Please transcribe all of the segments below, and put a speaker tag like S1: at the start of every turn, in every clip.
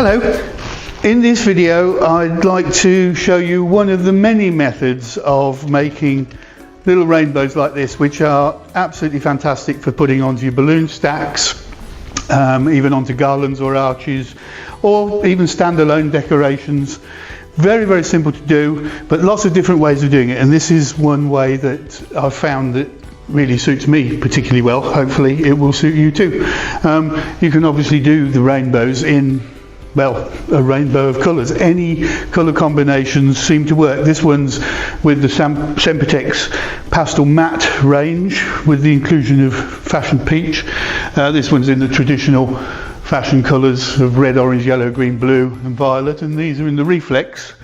S1: Hello, in this video I'd like to show you one of the many methods of making little rainbows like this, which are absolutely fantastic for putting onto your balloon stacks, even onto garlands or arches, or even standalone decorations. Very, very simple to do, but lots of different ways of doing it, and this is one way that I've found that really suits me particularly well. Hopefully it will suit you too. You can obviously do the rainbows in, well, a rainbow of colours. Any colour combinations seem to work. This one's with the Sempertex Pastel Matte range with the inclusion of Fashion Peach. This one's in the traditional fashion colours of red, orange, yellow, green, blue and violet, and these are in the Reflex.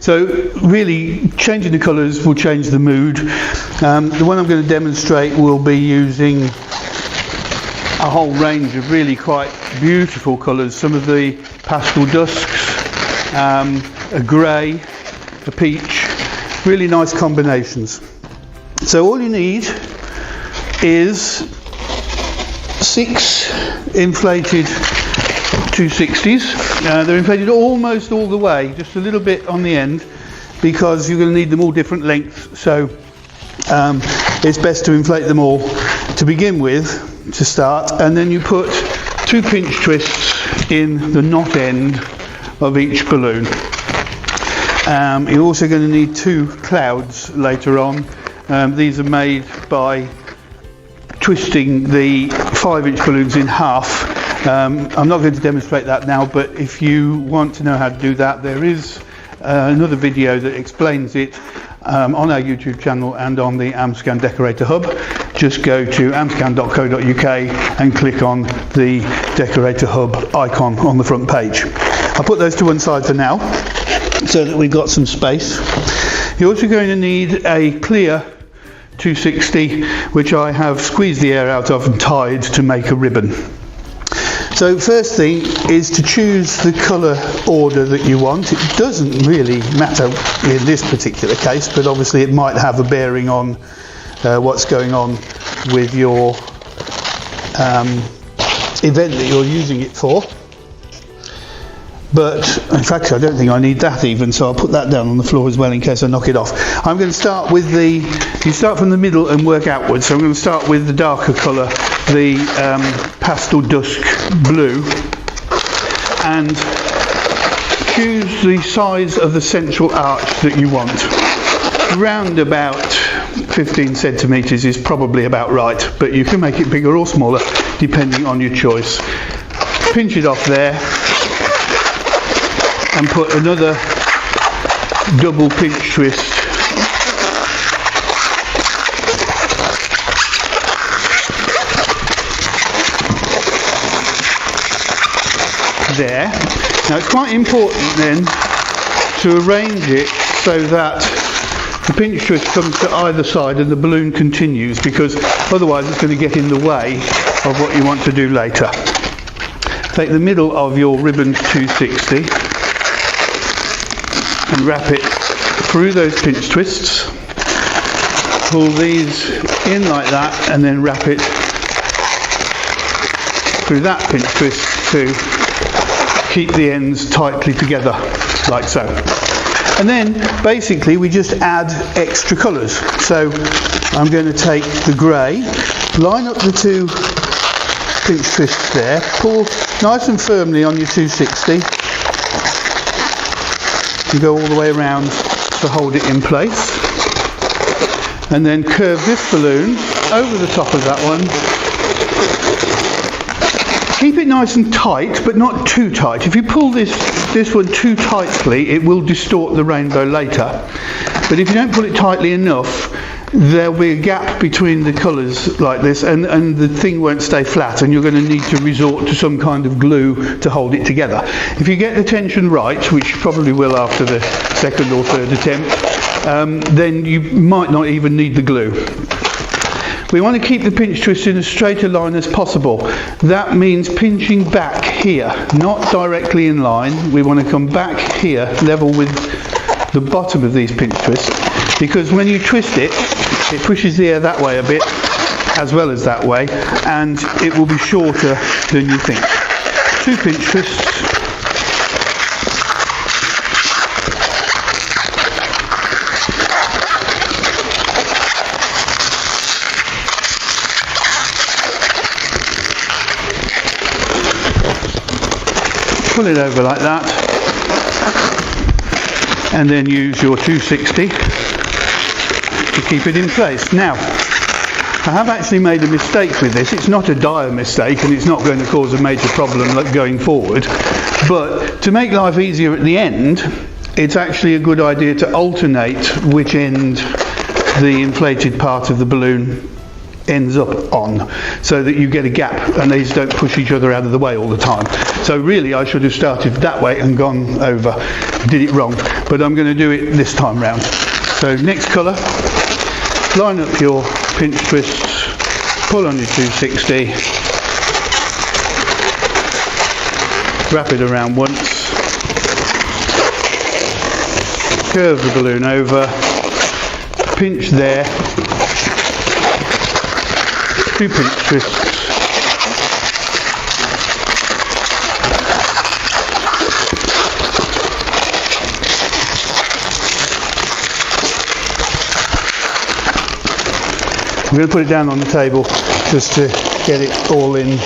S1: So really changing the colours will change the mood. The one I'm going to demonstrate will be using a whole range of really quite beautiful colours. Some of the pastel dusks, a grey, a peach, really nice combinations. So all you need is 6 inflated 260s. They're inflated almost all the way, just a little bit on the end, because you're going to need them all different lengths. So it's best to inflate them all to begin with, to start, and then you put 2 pinch twists in the knot end of each balloon. You're also going to need 2 clouds later on. These are made by twisting the 5-inch balloons in half. I'm not going to demonstrate that now, but if you want to know how to do that, there is another video that explains it on our YouTube channel and on the Amscan Decorator Hub. Just go to amscan.co.uk and click on the Decorator Hub icon on the front page. I'll put those to one side for now so that we've got some space. You're also going to need a clear 260, which I have squeezed the air out of and tied to make a ribbon. So first thing is to choose the colour order that you want. It doesn't really matter in this particular case, but obviously it might have a bearing on what's going on with your event that you're using it for. But in fact I don't think I need that even, so I'll put that down on the floor as well in case I knock it off. I'm going to start with you start from the middle and work outwards. So I'm going to start with the darker colour, the pastel dusk blue, and choose the size of the central arch that you want. Round about 15 centimetres is probably about right, but you can make it bigger or smaller depending on your choice. Pinch it off there and put another double pinch twist there. Now it's quite important then to arrange it so that the pinch twist comes to either side and the balloon continues, because otherwise it's going to get in the way of what you want to do later. Take the middle of your ribbon 260 and wrap it through those pinch twists. Pull these in like that and then wrap it through that pinch twist to keep the ends tightly together, like so. And then basically we just add extra colours. So I'm going to take the grey, line up the 2 pinch twists there, pull nice and firmly on your 260 and go all the way around to hold it in place, and then curve this balloon over the top of that one. Keep it nice and tight, but not too tight. If you pull this one too tightly, it will distort the rainbow later. But if you don't pull it tightly enough, there'll be a gap between the colours like this, and the thing won't stay flat, and you're going to need to resort to some kind of glue to hold it together. If you get the tension right, which you probably will after the 2nd or 3rd attempt, then you might not even need the glue. We want to keep the pinch twist in as straight a line as possible. That means pinching back here, not directly in line. We want to come back here, level with the bottom of these pinch twists, because when you twist it, it pushes the air that way a bit, as well as that way, and it will be shorter than you think. 2 pinch twists, pull it over like that, and then use your 260 to keep it in place. Now, I have actually made a mistake with this. It's not a dire mistake, and it's not going to cause a major problem going forward, but to make life easier at the end, it's actually a good idea to alternate which end the inflated part of the balloon ends up on, so that you get a gap and these don't push each other out of the way all the time. So really I should have started that way and gone over. Did it wrong, but I'm going to do it this time round. So next colour, line up your pinch twists, pull on your 260, wrap it around once, curve the balloon over, pinch there, 2 pinch twists, I'm going to put it down on the table just to get it all in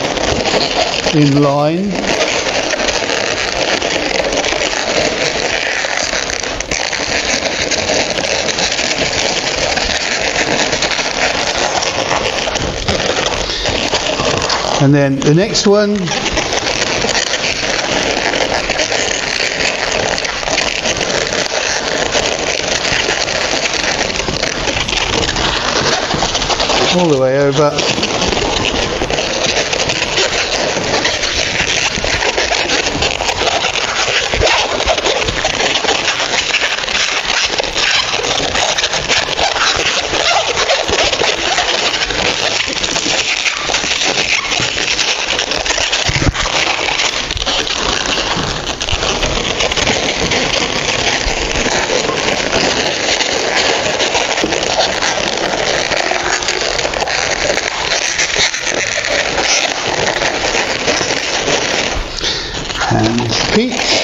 S1: line. And then the next one, all the way over. And peach.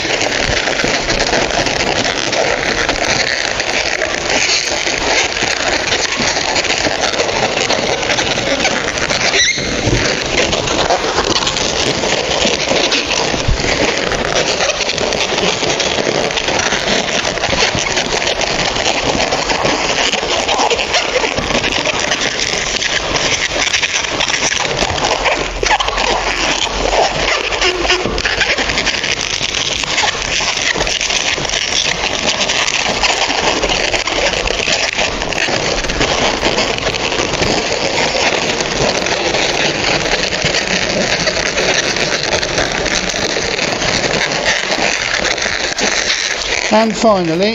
S1: And finally,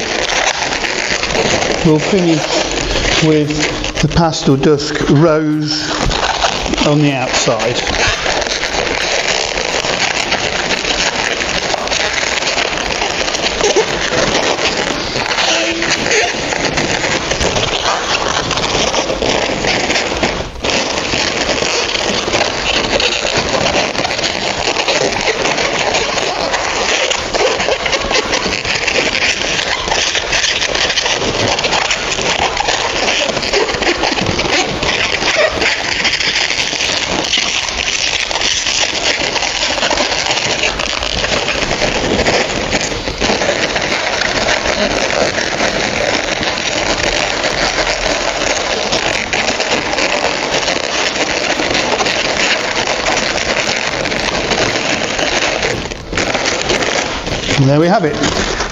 S1: we'll finish with the Pastel Dusk Rose on the outside. And there we have it.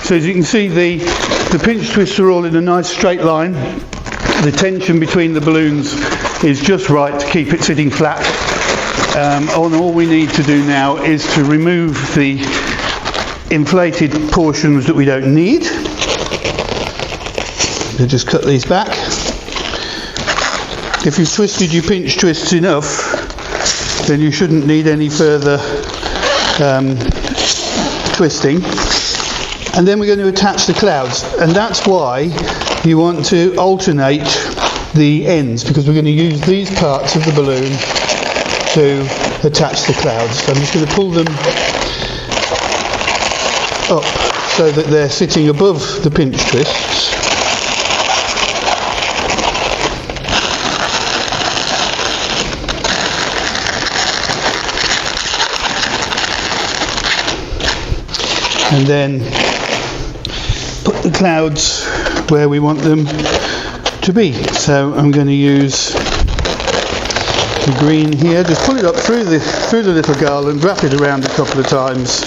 S1: So as you can see, the pinch twists are all in a nice straight line. The tension between the balloons is just right to keep it sitting flat. All we need to do now is to remove the inflated portions that we don't need. So just cut these back. If you've twisted your pinch twists enough, then you shouldn't need any further twisting. And then we're going to attach the clouds, and that's why you want to alternate the ends, because we're going to use these parts of the balloon to attach the clouds. So I'm just going to pull them up so that they're sitting above the pinch twists. and then put the clouds where we want them to be. So I'm going to use the green here, just pull it up through the little garland, wrap it around a couple of times.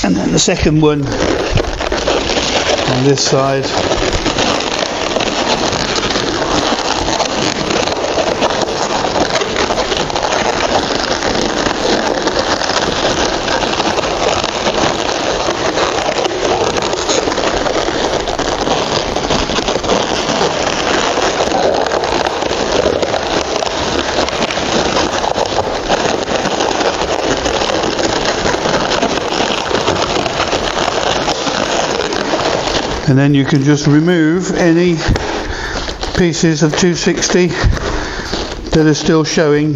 S1: And then the second one on this side. And then you can just remove any pieces of 260 that are still showing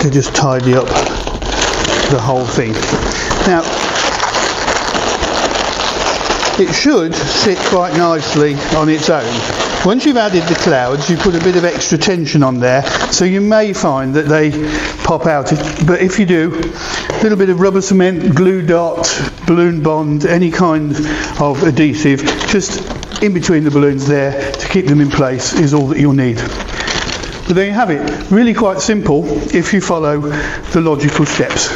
S1: to just tidy up the whole thing. Now, it should sit quite nicely on its own. Once you've added the clouds, you put a bit of extra tension on there, so you may find that they pop out. But if you do, a little bit of rubber cement, glue dot, balloon bond, any kind of adhesive, just in between the balloons there to keep them in place is all that you'll need. But there you have it, really quite simple if you follow the logical steps.